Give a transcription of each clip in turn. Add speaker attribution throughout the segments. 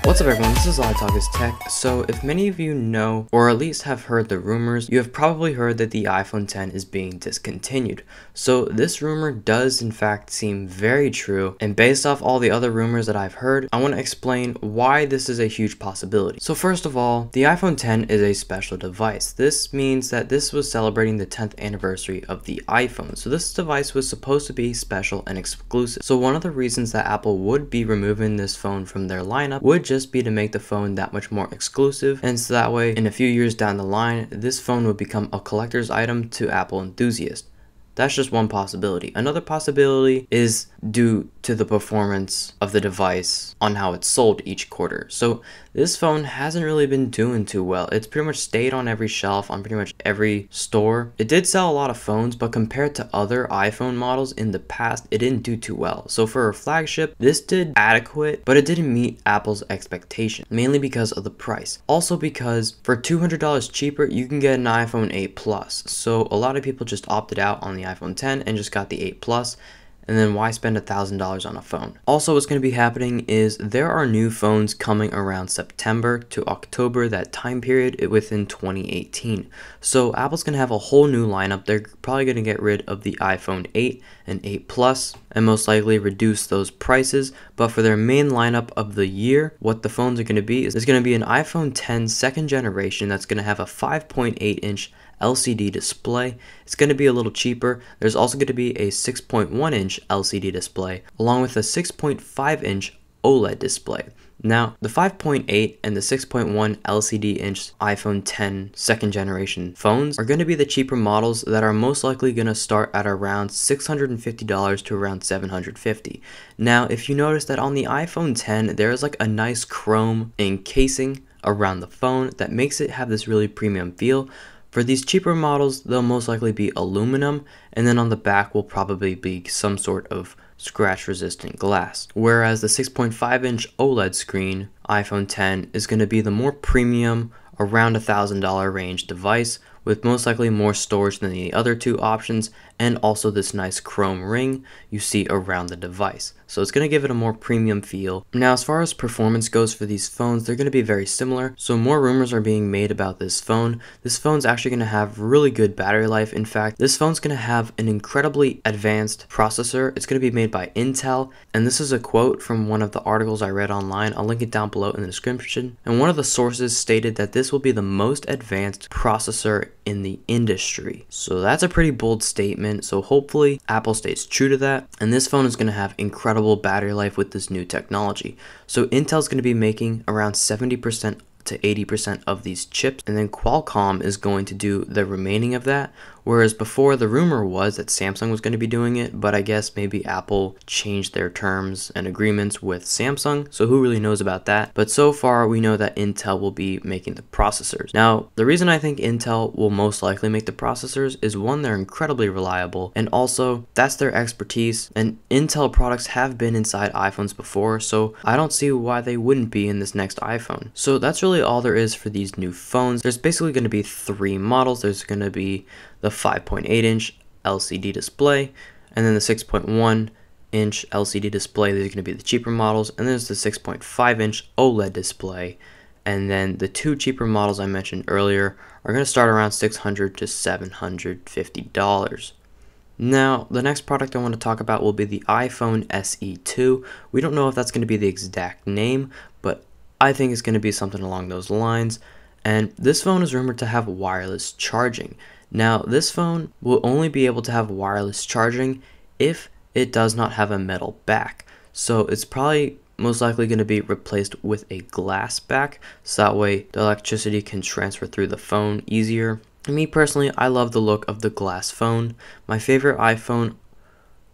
Speaker 1: What's up everyone, this is All I Talk is Tech. So if many of you know, or at least have heard the rumors, you have probably heard that the iPhone X is being discontinued. So this rumor does in fact seem very true, and based off all the other rumors that I've heard, I want to explain why this is a huge possibility. So first of all, the iPhone X is a special device. This means that this was celebrating the 10th anniversary of the iPhone. So this device was supposed to be special and exclusive. So one of the reasons that Apple would be removing this phone from their lineup would just be to make the phone that much more exclusive, and so that way in a few years down the line this phone would become a collector's item to Apple enthusiasts. That's just one possibility. Another possibility is due to the performance of the device on how it's sold each quarter. So this phone hasn't really been doing too well. It's pretty much stayed on every shelf on pretty much every store. It did sell a lot of phones, but compared to other iPhone models in the past, it didn't do too well. So for a flagship, this did adequate, but it didn't meet Apple's expectation, mainly because of the price. Also because for $200 cheaper, you can get an iPhone 8 Plus. So a lot of people just opted out on the iPhone X and just got the 8 Plus. And then why spend $1,000 on a phone? Also, what's going to be happening is there are new phones coming around September to October, that time period within 2018. So Apple's going to have a whole new lineup. They're probably going to get rid of the iPhone 8 and 8 Plus and most likely reduce those prices. But for their main lineup of the year, what the phones are going to be is there's going to be an iPhone X second generation that's going to have a 5.8-inch LCD display. It's going to be a little cheaper. There's also going to be a 6.1-inch LCD display along with a 6.5-inch OLED display. Now, the 5.8 and the 6.1 LCD-inch iPhone X second generation phones are going to be the cheaper models that are most likely going to start at around $650 to around $750. Now, if you notice that on the iPhone X, there is like a nice chrome encasing around the phone that makes it have this really premium feel. For these cheaper models, they'll most likely be aluminum, and then on the back will probably be some sort of scratch-resistant glass. Whereas the 6.5-inch OLED screen iPhone X is going to be the more premium, around $1,000 range device with most likely more storage than the other two options, and also this nice chrome ring you see around the device. So it's going to give it a more premium feel. Now, as far as performance goes for these phones, they're going to be very similar. So more rumors are being made about this phone. This phone's actually going to have really good battery life. In fact, this phone's going to have an incredibly advanced processor. It's going to be made by Intel, and this is a quote from one of the articles I read online. I'll link it down below in the description. And one of the sources stated that this will be the most advanced processor in the industry. So that's a pretty bold statement. So hopefully Apple stays true to that, and this phone is going to have incredible battery life with this new technology. So Intel's going to be making around 70% to 80% of these chips, and then Qualcomm is going to do the remaining of that. Whereas before, the rumor was that Samsung was going to be doing it, but I guess maybe Apple changed their terms and agreements with Samsung, so who really knows about that? But so far, we know that Intel will be making the processors. Now, the reason I think Intel will most likely make the processors is one, they're incredibly reliable, and also that's their expertise, and Intel products have been inside iPhones before, so I don't see why they wouldn't be in this next iPhone. So that's really all there is for these new phones. There's basically going to be three models. There's going to be the 5.8-inch LCD display, and then the 6.1-inch LCD display. These are going to be the cheaper models, and there's the 6.5-inch OLED display, and then the two cheaper models I mentioned earlier are going to start around $600 to $750. Now, the next product I want to talk about will be the iPhone SE2. We don't know if that's going to be the exact name, but I think it's going to be something along those lines. And this phone is rumored to have wireless charging. Now, this phone will only be able to have wireless charging if it does not have a metal back. So it's probably most likely going to be replaced with a glass back, so that way the electricity can transfer through the phone easier. And me personally, I love the look of the glass phone. My favorite iPhone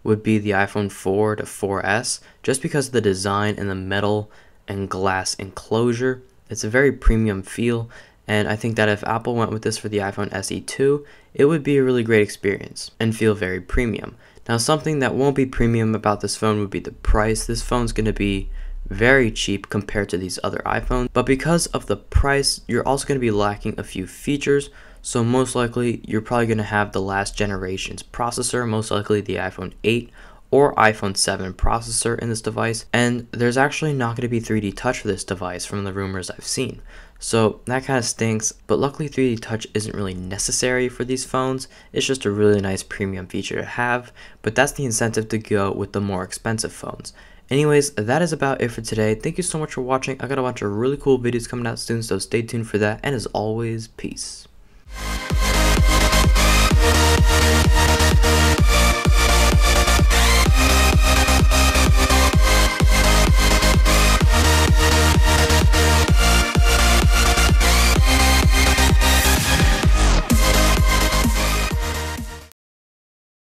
Speaker 1: would be the iPhone 4 to 4S, just because of the design and the metal and glass enclosure. It's a very premium feel, and I think that if Apple went with this for the iPhone SE2, it would be a really great experience and feel very premium. Now, something that won't be premium about this phone would be the price. This phone's going to be very cheap compared to these other iPhones, but because of the price, you're also going to be lacking a few features. So most likely, you're probably going to have the last generation's processor, most likely the iPhone 8 or iPhone 7 processor in this device, and there's actually not going to be 3D Touch for this device from the rumors I've seen. So that kind of stinks, but luckily 3D Touch isn't really necessary for these phones. It's just a really nice premium feature to have, but that's the incentive to go with the more expensive phones. Anyways, that is about it for today. Thank you so much for watching. I got a bunch of really cool videos coming out soon, so stay tuned for that, and as always, peace.